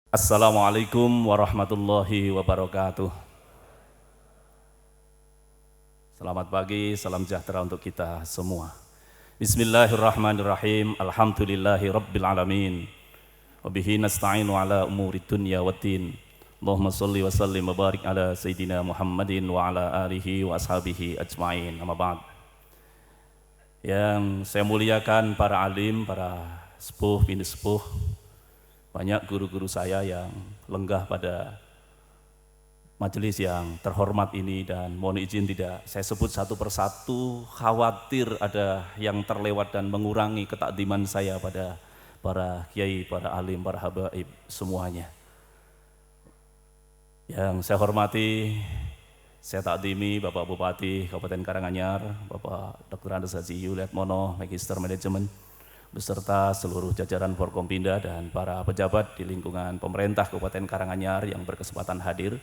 Assalamualaikum warahmatullahi wabarakatuh. Selamat pagi, salam sejahtera untuk kita semua. Bismillahirrahmanirrahim. Alhamdulillahi rabbil alamin. Wabihi nasta'inu ala umuri dunya waddin. Allahumma salli wa sallim wa barik ala Sayyidina Muhammadin wa ala alihi wa ashabihi ajma'in. Amma ba'd. Yang saya muliakan para alim, para sepuh, bini sepuh, banyak guru-guru saya yang lenggah pada majelis yang terhormat ini, dan mohon izin tidak saya sebut satu persatu, khawatir ada yang terlewat dan mengurangi ketakdiman saya pada para kiai, para alim, para habaib semuanya. Yang saya hormati, saya takdimi Bapak Bupati Kabupaten Karanganyar, Bapak Dr. Andes Haji Yuliatmono, Magister Manajemen, beserta seluruh jajaran Forkompinda dan para pejabat di lingkungan pemerintah Kabupaten Karanganyar yang berkesempatan hadir.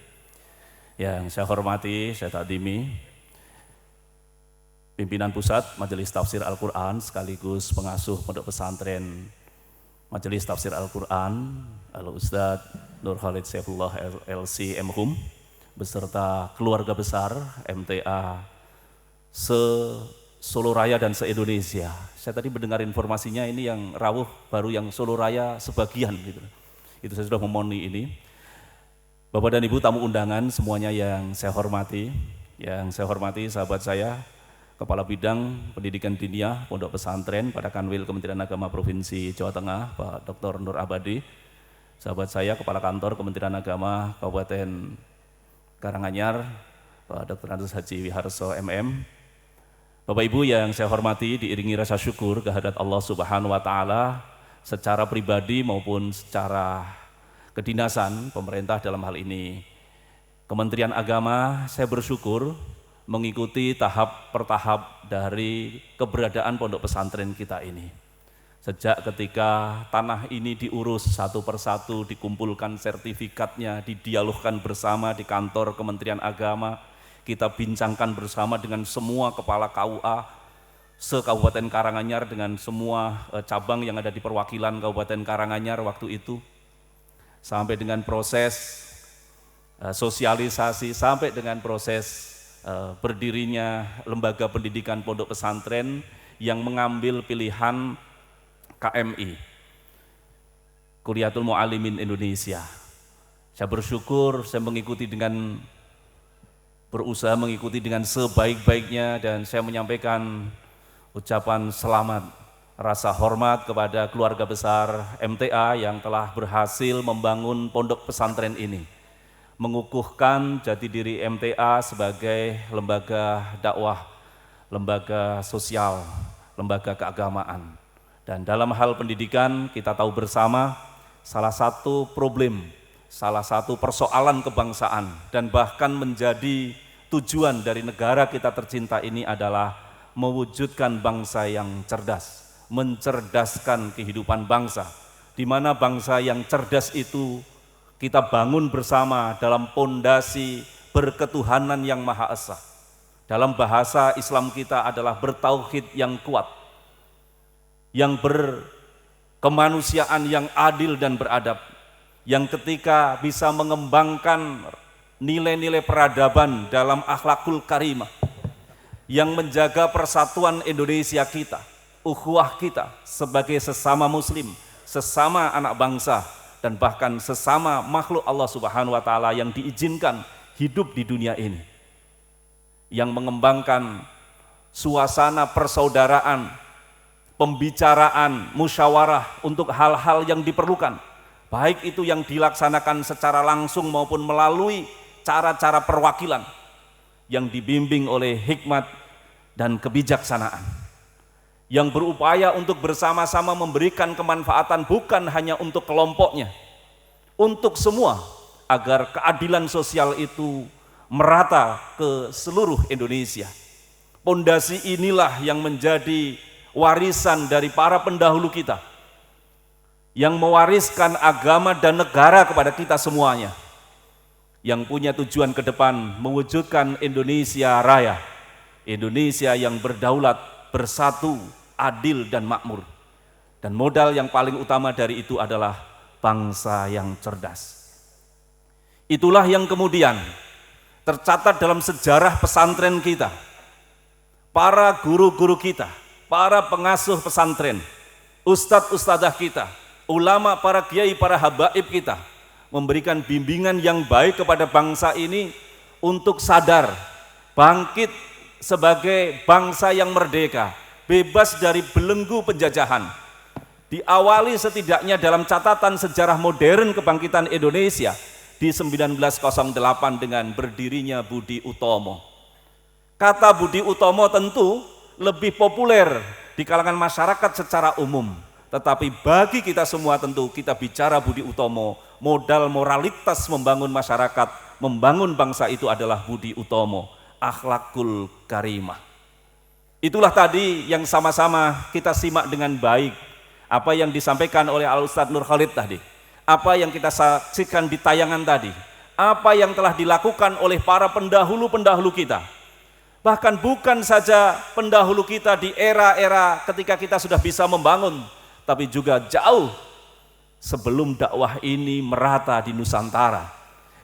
Yang saya hormati, saya takdimi pimpinan pusat Majelis Tafsir Al-Quran sekaligus pengasuh Pondok Pesantren Majelis Tafsir Al-Quran Al-Ustadz Nur Khalid Saifullah LC MHum, beserta keluarga besar MTA Solo Raya dan se-Indonesia. Saya tadi mendengar informasinya ini yang rawuh baru yang Solo Raya sebagian gitu. Itu saya sudah memenuhi ini. Bapak dan Ibu tamu undangan semuanya yang saya hormati. Yang saya hormati sahabat saya, Kepala Bidang Pendidikan Diniyah Pondok Pesantren pada Kanwil Kementerian Agama Provinsi Jawa Tengah, Pak Dr. Nur Abadi. Sahabat saya, Kepala Kantor Kementerian Agama Kabupaten Karanganyar, Pak Dr. Andes Haji Wiharso MM. Bapak Ibu yang saya hormati, diiringi rasa syukur kehadirat Allah Subhanahu wa taala secara pribadi maupun secara kedinasan pemerintah, dalam hal ini Kementerian Agama, saya bersyukur mengikuti tahap per tahap dari keberadaan pondok pesantren kita ini. Sejak ketika tanah ini diurus satu persatu, dikumpulkan sertifikatnya, didialogkan bersama di kantor Kementerian Agama, kita bincangkan bersama dengan semua kepala KUA se-Kabupaten Karanganyar, dengan semua cabang yang ada di perwakilan Kabupaten Karanganyar waktu itu, sampai dengan proses sosialisasi, sampai dengan proses berdirinya lembaga pendidikan pondok pesantren yang mengambil pilihan KMI, Kuliatul Mu'allimin Indonesia. Saya bersyukur, saya berusaha mengikuti dengan sebaik-baiknya, dan saya menyampaikan ucapan selamat, rasa hormat kepada keluarga besar MTA yang telah berhasil membangun pondok pesantren ini, mengukuhkan jati diri MTA sebagai lembaga dakwah, lembaga sosial, lembaga keagamaan. Dan dalam hal pendidikan kita tahu bersama, salah satu problem, salah satu persoalan kebangsaan dan bahkan menjadi tujuan dari negara kita tercinta ini adalah mewujudkan bangsa yang cerdas, mencerdaskan kehidupan bangsa, di mana bangsa yang cerdas itu kita bangun bersama dalam pondasi berketuhanan yang Maha Esa. Dalam bahasa Islam kita adalah bertauhid yang kuat, yang berkemanusiaan yang adil dan beradab, yang ketika bisa mengembangkan nilai-nilai peradaban dalam akhlakul karimah, yang menjaga persatuan Indonesia kita, ukhuwah kita sebagai sesama muslim, sesama anak bangsa, dan bahkan sesama makhluk Allah Subhanahu wa taala yang diizinkan hidup di dunia ini, yang mengembangkan suasana persaudaraan, pembicaraan, musyawarah untuk hal-hal yang diperlukan, baik itu yang dilaksanakan secara langsung maupun melalui cara-cara perwakilan yang dibimbing oleh hikmat dan kebijaksanaan, yang berupaya untuk bersama-sama memberikan kemanfaatan bukan hanya untuk kelompoknya, untuk semua, agar keadilan sosial itu merata ke seluruh Indonesia. Pondasi inilah yang menjadi warisan dari para pendahulu kita, yang mewariskan agama dan negara kepada kita semuanya, yang punya tujuan ke depan mewujudkan Indonesia Raya, Indonesia yang berdaulat, bersatu, adil dan makmur. Dan modal yang paling utama dari itu adalah bangsa yang cerdas. Itulah yang kemudian tercatat dalam sejarah pesantren kita. Para guru-guru kita, para pengasuh pesantren, ustadz-ustadzah kita, ulama, para kiai, para habaib kita memberikan bimbingan yang baik kepada bangsa ini untuk sadar, bangkit sebagai bangsa yang merdeka, bebas dari belenggu penjajahan. Diawali setidaknya dalam catatan sejarah modern kebangkitan Indonesia di 1908 dengan berdirinya Budi Utomo. Kata Budi Utomo tentu lebih populer di kalangan masyarakat secara umum, tetapi bagi kita semua tentu kita bicara Budi Utomo, modal moralitas membangun masyarakat, membangun bangsa itu adalah Budi Utomo, akhlakul karimah. Itulah tadi yang sama-sama kita simak dengan baik, apa yang disampaikan oleh Al-Ustadz Nur Khalid tadi, apa yang kita saksikan di tayangan tadi, apa yang telah dilakukan oleh para pendahulu-pendahulu kita. Bahkan bukan saja pendahulu kita di era-era ketika kita sudah bisa membangun, tapi juga jauh sebelum dakwah ini merata di Nusantara.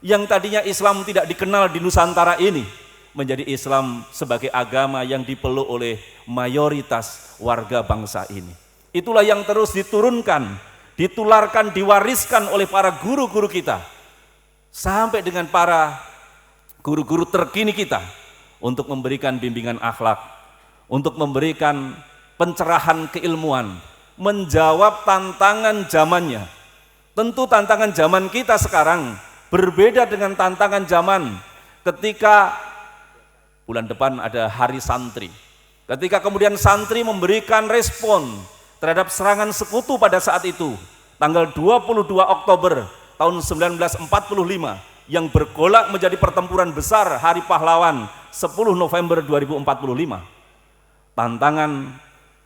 Yang tadinya Islam tidak dikenal di Nusantara ini, menjadi Islam sebagai agama yang dipeluk oleh mayoritas warga bangsa ini. Itulah yang terus diturunkan, ditularkan, diwariskan oleh para guru-guru kita, sampai dengan para guru-guru terkini kita, untuk memberikan bimbingan akhlak, untuk memberikan pencerahan keilmuan, menjawab tantangan zamannya. Tentu tantangan zaman kita sekarang berbeda dengan tantangan zaman ketika bulan depan ada Hari Santri. Ketika kemudian santri memberikan respon terhadap serangan sekutu pada saat itu, tanggal 22 Oktober tahun 1945, yang bergolak menjadi pertempuran besar Hari Pahlawan 10 November 2045. Tantangan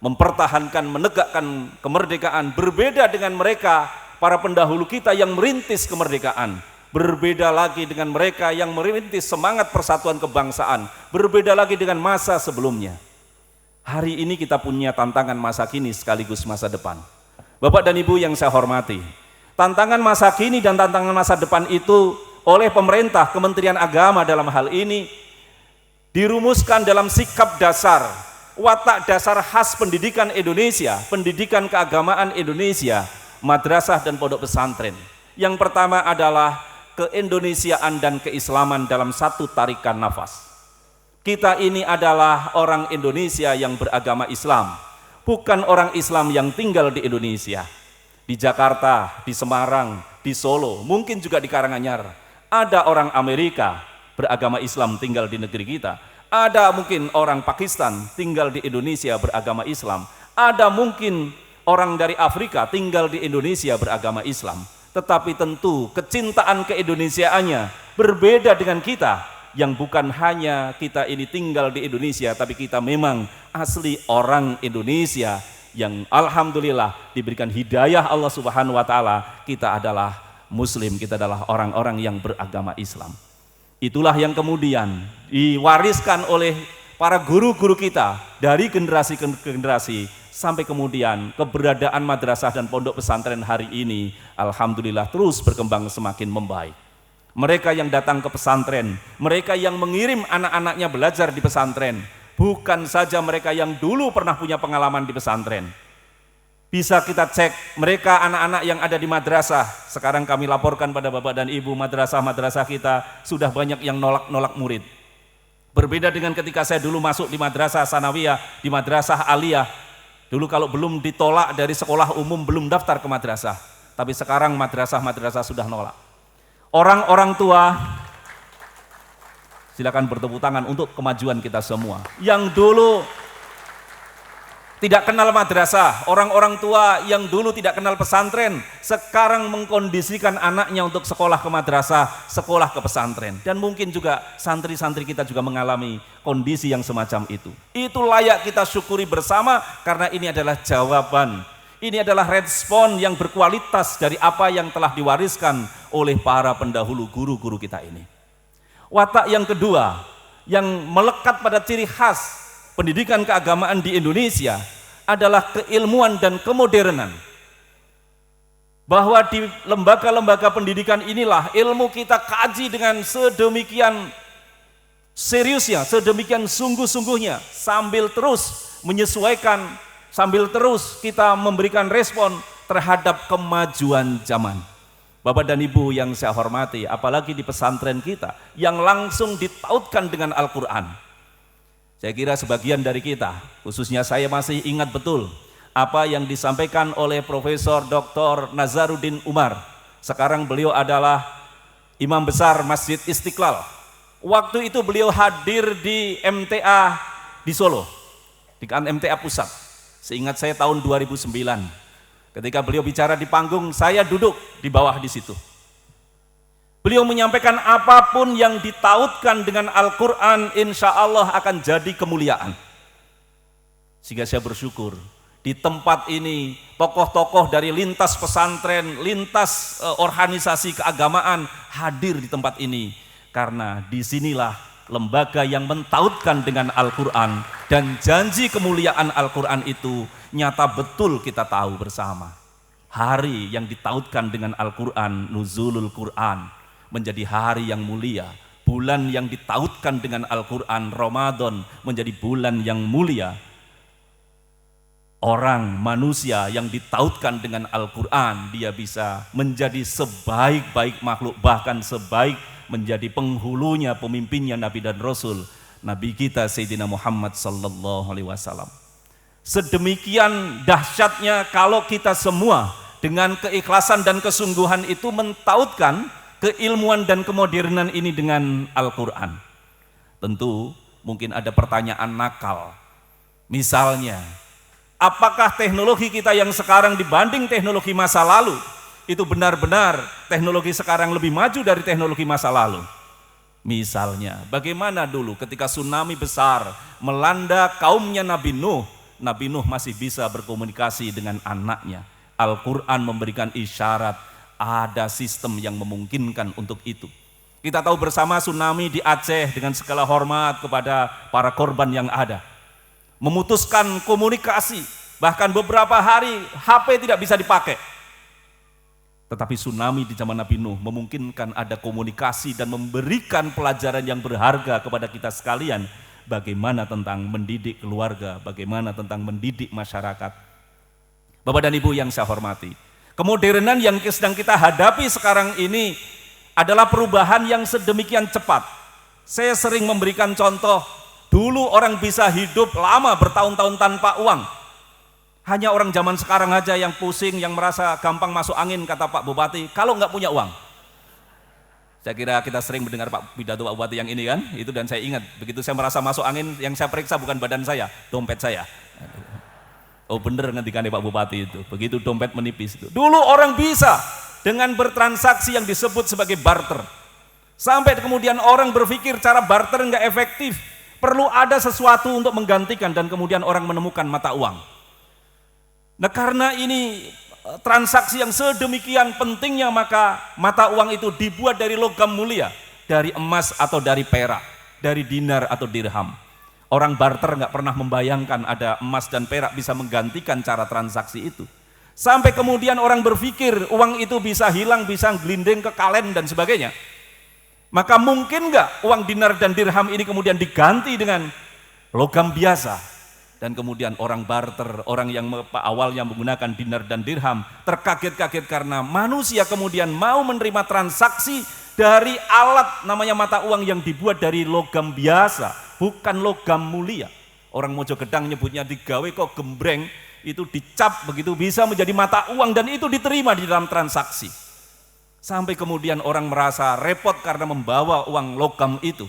mempertahankan, menegakkan kemerdekaan berbeda dengan mereka, para pendahulu kita yang merintis kemerdekaan. Berbeda lagi dengan mereka yang merintis semangat persatuan kebangsaan, berbeda lagi dengan masa sebelumnya. Hari ini kita punya tantangan masa kini sekaligus masa depan. Bapak dan Ibu yang saya hormati, tantangan masa kini dan tantangan masa depan itu oleh pemerintah, Kementerian Agama dalam hal ini, dirumuskan dalam sikap dasar, watak dasar khas pendidikan Indonesia, pendidikan keagamaan Indonesia, madrasah dan pondok pesantren. Yang pertama adalah keindonesiaan dan keislaman dalam satu tarikan nafas. Kita ini adalah orang Indonesia yang beragama Islam, bukan orang Islam yang tinggal di Indonesia. Di Jakarta, di Semarang, di Solo, mungkin juga di Karanganyar, ada orang Amerika beragama Islam tinggal di negeri kita. Ada mungkin orang Pakistan tinggal di Indonesia beragama Islam. Ada mungkin orang dari Afrika tinggal di Indonesia beragama Islam. Tetapi tentu kecintaan keindonesiaannya berbeda dengan kita, yang bukan hanya kita ini tinggal di Indonesia, tapi kita memang asli orang Indonesia yang alhamdulillah diberikan hidayah Allah Subhanahu wa taala. Kita adalah muslim, kita adalah orang-orang yang beragama Islam. Itulah yang kemudian diwariskan oleh para guru-guru kita dari generasi ke generasi, sampai kemudian keberadaan madrasah dan pondok pesantren hari ini alhamdulillah terus berkembang semakin membaik. Mereka yang datang ke pesantren, mereka yang mengirim anak-anaknya belajar di pesantren, bukan saja mereka yang dulu pernah punya pengalaman di pesantren. Bisa kita cek mereka anak-anak yang ada di madrasah. Sekarang kami laporkan pada Bapak dan Ibu, madrasah-madrasah kita sudah banyak yang nolak-nolak murid. Berbeda dengan ketika saya dulu masuk di madrasah sanawiyah, di madrasah aliyah. Dulu kalau belum ditolak dari sekolah umum belum daftar ke madrasah. Tapi sekarang madrasah-madrasah sudah nolak. Orang-orang tua, silakan bertepuk tangan untuk kemajuan kita semua. Yang dulu tidak kenal madrasah, orang-orang tua yang dulu tidak kenal pesantren, sekarang mengkondisikan anaknya untuk sekolah ke madrasah, sekolah ke pesantren. Dan mungkin juga santri-santri kita juga mengalami kondisi yang semacam itu. Itu layak kita syukuri bersama, karena ini adalah jawaban, ini adalah respon yang berkualitas dari apa yang telah diwariskan oleh para pendahulu guru-guru kita ini. Watak yang kedua yang melekat pada ciri khas pendidikan keagamaan di Indonesia adalah keilmuan dan kemodernan. bahwa di lembaga-lembaga pendidikan inilah ilmu kita kaji dengan sedemikian seriusnya, sedemikian sungguh-sungguhnya, sambil terus menyesuaikan, sambil terus kita memberikan respon terhadap kemajuan zaman. Bapak dan Ibu yang saya hormati, apalagi di pesantren kita yang langsung ditautkan dengan Al-Quran. Saya kira sebagian dari kita, khususnya saya masih ingat betul apa yang disampaikan oleh Profesor Dr. Nazaruddin Umar. Sekarang beliau adalah Imam Besar Masjid Istiqlal. Waktu itu beliau hadir di MTA di Solo, di MTA Pusat. Seingat saya tahun 2009. Ketika beliau bicara di panggung, saya duduk di bawah di situ. Beliau menyampaikan apapun yang ditautkan dengan Al-Quran, insya Allah akan jadi kemuliaan. Sehingga saya bersyukur di tempat ini tokoh-tokoh dari lintas pesantren, lintas organisasi keagamaan hadir di tempat ini, karena disinilah lembaga yang mentautkan dengan Al-Quran, dan janji kemuliaan Al-Quran itu nyata betul kita tahu bersama. Hari yang ditautkan dengan Al-Quran, nuzulul Quran, menjadi hari yang mulia. Bulan yang ditautkan dengan Al-Quran, Ramadan, menjadi bulan yang mulia. Orang, manusia yang ditautkan dengan Al-Quran, dia bisa menjadi sebaik-baik makhluk, bahkan sebaik menjadi penghulunya, pemimpinnya Nabi dan Rasul, Nabi kita Sayyidina Muhammad sallallahu alaihi wasallam. Sedemikian dahsyatnya kalau kita semua dengan keikhlasan dan kesungguhan itu mentautkan keilmuan dan kemodernan ini dengan Al-Quran. Tentu mungkin ada pertanyaan nakal. Misalnya, apakah teknologi kita yang sekarang dibanding teknologi masa lalu itu benar-benar teknologi sekarang lebih maju dari teknologi masa lalu? Misalnya, bagaimana dulu ketika tsunami besar melanda kaumnya Nabi Nuh, Nabi Nuh masih bisa berkomunikasi dengan anaknya. Al-Quran memberikan isyarat ada sistem yang memungkinkan untuk itu. Kita tahu bersama tsunami di Aceh, dengan segala hormat kepada para korban yang ada, memutuskan komunikasi, bahkan beberapa hari HP tidak bisa dipakai. Tetapi tsunami di zaman Nabi Nuh memungkinkan ada komunikasi dan memberikan pelajaran yang berharga kepada kita sekalian. Bagaimana tentang mendidik keluarga, bagaimana tentang mendidik masyarakat. Bapak dan Ibu yang saya hormati, kemodernan yang sedang kita hadapi sekarang ini adalah perubahan yang sedemikian cepat. Saya sering memberikan contoh, dulu orang bisa hidup lama bertahun-tahun tanpa uang. Hanya orang zaman sekarang aja yang pusing, yang merasa gampang masuk angin, kata Pak Bupati, kalau nggak punya uang. Saya kira kita sering mendengar Pak pidato Pak Bupati yang ini kan, itu, dan saya ingat, begitu saya merasa masuk angin, yang saya periksa bukan badan saya, dompet saya. Oh bener ngendikannya Pak Bupati itu, begitu dompet menipis itu. Dulu orang bisa dengan bertransaksi yang disebut sebagai barter. Sampai kemudian orang berpikir cara barter nggak efektif, perlu ada sesuatu untuk menggantikan, dan kemudian orang menemukan mata uang. Nah karena ini transaksi yang sedemikian pentingnya, maka mata uang itu dibuat dari logam mulia, dari emas atau dari perak, dari dinar atau dirham. Orang barter nggak pernah membayangkan ada emas dan perak bisa menggantikan cara transaksi itu. Sampai kemudian orang berpikir uang itu bisa hilang, bisa gelinding ke kalen dan sebagainya. Maka mungkin nggak uang dinar dan dirham ini kemudian diganti dengan logam biasa? Dan kemudian orang barter, orang yang awalnya menggunakan dinar dan dirham, terkaget-kaget karena manusia kemudian mau menerima transaksi dari alat namanya mata uang yang dibuat dari logam biasa, bukan logam mulia. Orang Mojogedang nyebutnya digawe kok gembreng, itu dicap begitu bisa menjadi mata uang, dan itu diterima di dalam transaksi. Sampai kemudian orang merasa repot karena membawa uang logam itu.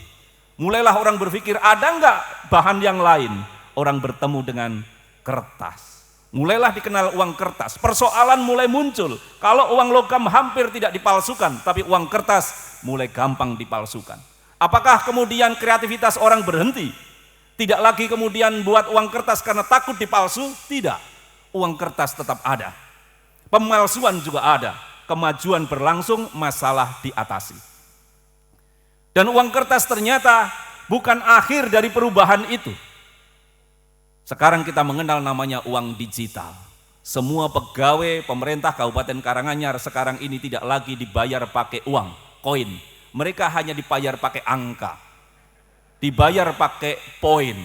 Mulailah orang berpikir, ada enggak bahan yang lain? Orang bertemu dengan kertas. Mulailah dikenal uang kertas. Persoalan mulai muncul. Kalau uang logam hampir tidak dipalsukan, tapi uang kertas mulai gampang dipalsukan. Apakah kemudian kreativitas orang berhenti? Tidak lagi kemudian buat uang kertas karena takut dipalsu? Tidak. Uang kertas tetap ada. Pemalsuan juga ada. Kemajuan berlangsung, masalah diatasi. Dan uang kertas ternyata bukan akhir dari perubahan itu. Sekarang kita mengenal namanya uang digital. Semua pegawai pemerintah Kabupaten Karanganyar sekarang ini tidak lagi dibayar pakai uang, koin. Mereka hanya dibayar pakai angka, dibayar pakai poin.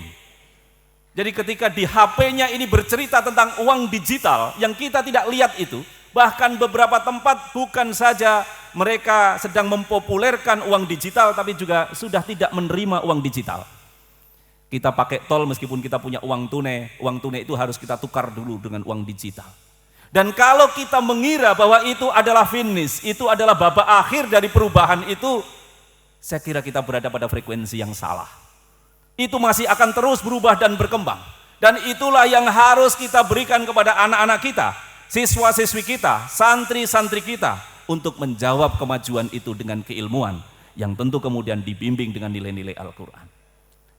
Jadi ketika di HP-nya ini bercerita tentang uang digital yang kita tidak lihat itu, bahkan beberapa tempat bukan saja mereka sedang mempopulerkan uang digital, tapi juga sudah tidak menerima uang digital. Kita pakai tol meskipun kita punya uang tunai itu harus kita tukar dulu dengan uang digital. Dan kalau kita mengira bahwa itu adalah finish, itu adalah babak akhir dari perubahan itu, saya kira kita berada pada frekuensi yang salah. Itu masih akan terus berubah dan berkembang. Dan itulah yang harus kita berikan kepada anak-anak kita, siswa-siswi kita, santri-santri kita, untuk menjawab kemajuan itu dengan keilmuan yang tentu kemudian dibimbing dengan nilai-nilai Al-Quran.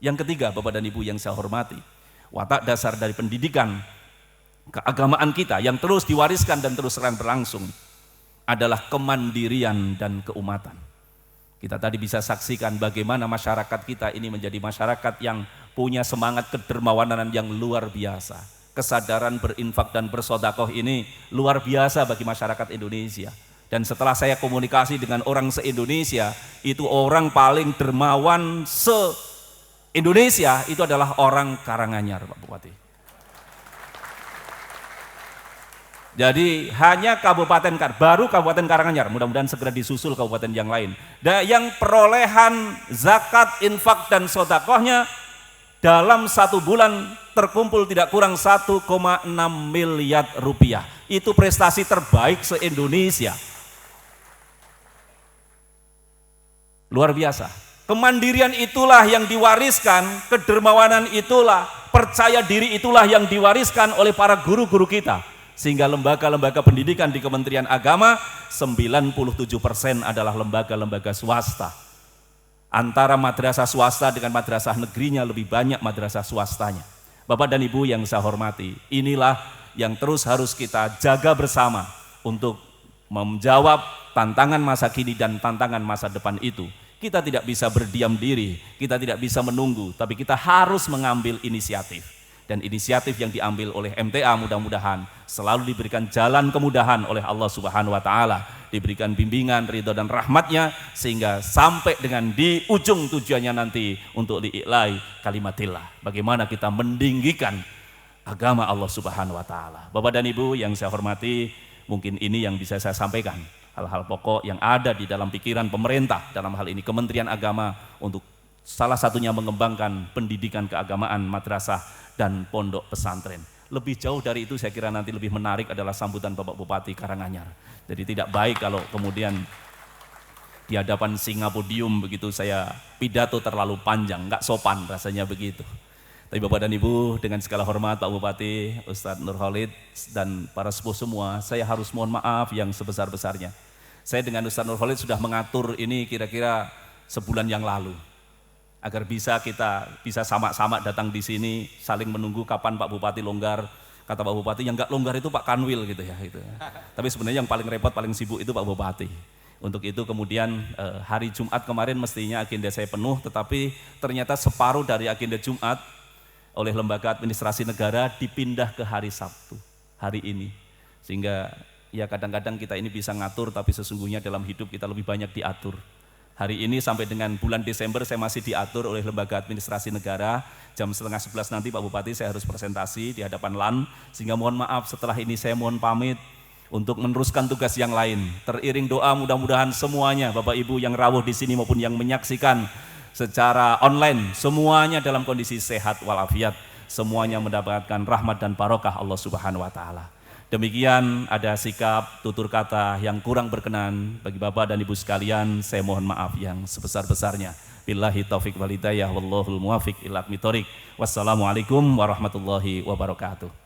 Yang ketiga, Bapak dan Ibu yang saya hormati, watak dasar dari pendidikan keagamaan kita yang terus diwariskan dan terus berlangsung adalah kemandirian dan keumatan. Kita tadi bisa saksikan bagaimana masyarakat kita ini menjadi masyarakat yang punya semangat kedermawanan yang luar biasa. Kesadaran berinfak dan bersodakoh ini luar biasa bagi masyarakat Indonesia. Dan setelah saya komunikasi dengan orang se-Indonesia, itu orang paling dermawan se-Indonesia itu adalah orang Karanganyar, Pak Bupati. Jadi hanya baru Kabupaten Karanganyar, mudah-mudahan segera disusul kabupaten yang lain. Dan yang perolehan zakat, infak dan sodakohnya dalam 1 bulan terkumpul tidak kurang 1,6 miliar rupiah. Itu prestasi terbaik se-Indonesia. Luar biasa. Kemandirian itulah yang diwariskan, kedermawanan itulah, percaya diri itulah yang diwariskan oleh para guru-guru kita. Sehingga lembaga-lembaga pendidikan di Kementerian Agama 97% adalah lembaga-lembaga swasta. Antara madrasah swasta dengan madrasah negerinya lebih banyak madrasah swastanya. Bapak dan Ibu yang saya hormati, inilah yang terus harus kita jaga bersama untuk menjawab tantangan masa kini dan tantangan masa depan itu. Kita tidak bisa berdiam diri, kita tidak bisa menunggu, tapi kita harus mengambil inisiatif. Dan inisiatif yang diambil oleh MTA mudah-mudahan selalu diberikan jalan kemudahan oleh Allah Subhanahu wa Ta'ala, diberikan bimbingan, ridho dan rahmatnya, sehingga sampai dengan di ujung tujuannya nanti untuk diiklai kalimatillah. Bagaimana kita meninggikan agama Allah Subhanahu wa Ta'ala. Bapak dan Ibu yang saya hormati, mungkin ini yang bisa saya sampaikan, hal-hal pokok yang ada di dalam pikiran pemerintah, dalam hal ini Kementerian Agama, untuk salah satunya mengembangkan pendidikan keagamaan, madrasah dan pondok pesantren. Lebih jauh dari itu saya kira nanti lebih menarik adalah sambutan Bapak Bupati Karanganyar. Jadi tidak baik kalau kemudian di hadapan singa podium begitu saya pidato terlalu panjang, nggak sopan rasanya begitu. Tapi Bapak dan Ibu, dengan segala hormat Pak Bupati, Ustadz Nurkhalid dan para sepuh semua, saya harus mohon maaf yang sebesar-besarnya. Saya dengan Ustadz Nurkhalid sudah mengatur ini kira-kira sebulan yang lalu, agar kita bisa sama-sama datang di sini, saling menunggu kapan Pak Bupati longgar. Kata Pak Bupati, yang nggak longgar itu Pak Kanwil gitu ya. Tapi sebenarnya yang paling repot, paling sibuk itu Pak Bupati. Untuk itu kemudian hari Jumat kemarin mestinya agenda saya penuh, tetapi ternyata separuh dari agenda Jumat oleh Lembaga Administrasi Negara dipindah ke hari Sabtu, hari ini. Sehingga ya kadang-kadang kita ini bisa ngatur, tapi sesungguhnya dalam hidup kita lebih banyak diatur. Hari ini sampai dengan bulan Desember saya masih diatur oleh Lembaga Administrasi Negara. Jam 10:30 nanti Pak Bupati saya harus presentasi di hadapan LAN. Sehingga mohon maaf setelah ini saya mohon pamit untuk meneruskan tugas yang lain. Teriring doa mudah-mudahan semuanya Bapak Ibu yang rawuh di sini maupun yang menyaksikan secara online, semuanya dalam kondisi sehat walafiat. Semuanya mendapatkan rahmat dan barokah Allah Subhanahu wa Ta'ala. Demikian ada sikap tutur kata yang kurang berkenan bagi Bapak dan Ibu sekalian, saya mohon maaf yang sebesar-besarnya. Billahi taufiq wal hidayah wallahul muwafiq ila aqwamit thoriq. Wassalamualaikum warahmatullahi wabarakatuh.